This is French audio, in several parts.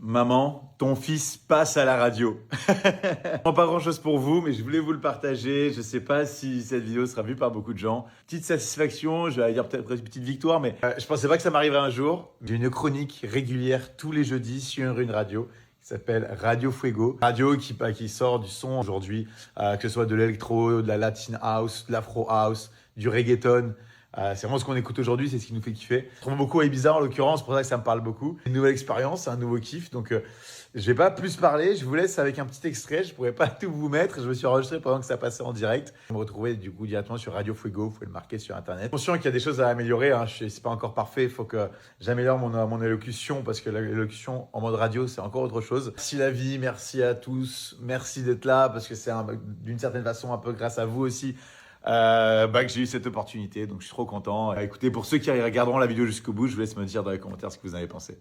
Maman, ton fils passe à la radio. Pas grand chose pour vous, mais je voulais vous le partager. Je sais pas si cette vidéo sera vue par beaucoup de gens. Petite satisfaction, je vais dire peut-être une petite victoire, mais je pensais pas que ça m'arriverait un jour. J'ai une chronique régulière tous les jeudis sur une radio qui s'appelle Radio Fuego. Radio qui sort du son aujourd'hui, que ce soit de l'électro, de la latin house, de l'afro house, du reggaeton. C'est vraiment ce qu'on écoute aujourd'hui, c'est ce qui nous fait kiffer. Je trouve beaucoup à Ibiza en l'occurrence, c'est pour ça que ça me parle beaucoup. Une nouvelle expérience, un nouveau kiff, donc je vais pas plus parler, je vous laisse avec un petit extrait, je pourrais pas tout vous mettre, je me suis enregistré pendant que ça passait en direct. Vous me retrouvez du coup directement sur Radio Fuego, vous pouvez le marquer sur internet. Conscient qu'il y a des choses à améliorer, hein. C'est pas encore parfait, il faut que j'améliore mon élocution parce que l'élocution en mode radio c'est encore autre chose. Merci la vie, merci à tous, merci d'être là parce que c'est d'une certaine façon un peu grâce à vous aussi. Que j'ai eu cette opportunité, donc je suis trop content. Écoutez, pour ceux qui regarderont la vidéo jusqu'au bout, je vous laisse me dire dans les commentaires ce que vous en avez pensé.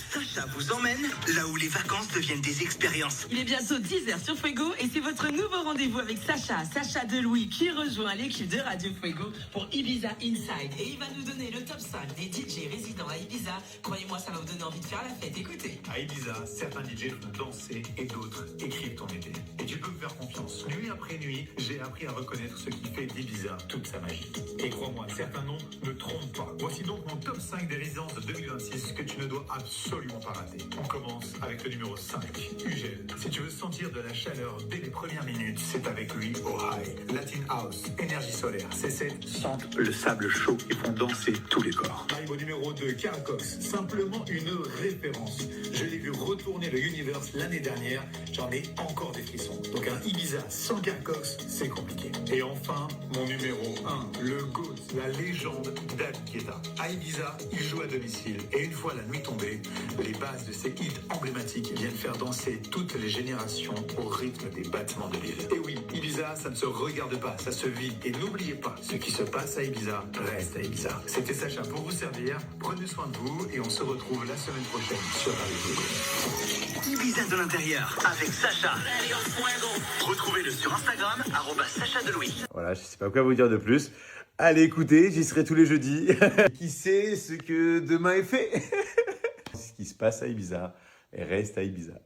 Sacha vous emmène là où les vacances deviennent des expériences. Il est bientôt 10h sur Fuego et c'est votre nouveau rendez-vous avec Sacha Delouis qui rejoint l'équipe de Radio Fuego pour Ibiza Inside. Et il va nous donner le top 5 des DJ résidents à Ibiza. Croyez-moi, ça va vous donner envie de faire la fête. Écoutez. À Ibiza, certains DJ font danser et d'autres écrivent ton été. Et tu peux me faire confiance. Nuit après nuit, j'ai appris à reconnaître ce qui fait d'Ibiza toute sa magie. Et crois-moi, certains noms ne trompent pas. Voici donc mon top 5 des résidences de 2026 que tu ne dois absolument pas rater. On commence avec le numéro 5, Ugel. Si tu veux sentir de la chaleur dès les premières minutes, c'est avec lui au High. Latin House, énergie solaire, C7 sentent le sable chaud et font danser tous les corps. Arrive au numéro 2, Carcox, simplement une référence. Je l'ai vu retourner le Universe l'année dernière, j'en ai encore des frissons. Donc un Ibiza sans Carcox, c'est compliqué. Et enfin, mon numéro 1, le GOAT, la légende David Guetta. À Ibiza, il joue à domicile et une fois la nuit tombée, les bases de ses hits emblématiques viennent faire danser toutes les générations au rythme des battements de l'île. Et oui, Ibiza, ça ne se regarde pas, ça se vit. Et n'oubliez pas, ce qui se passe à Ibiza reste à Ibiza. C'était Sacha pour vous servir. Prenez soin de vous et on se retrouve la semaine prochaine sur Radio. Ibiza de l'intérieur avec Sacha. Retrouvez-le sur Instagram, @Sacha Delouis. Voilà, je sais pas quoi vous dire de plus. Allez écoutez, j'y serai tous les jeudis. Qui sait ce que demain est fait? Ce qui se passe à Ibiza et reste à Ibiza.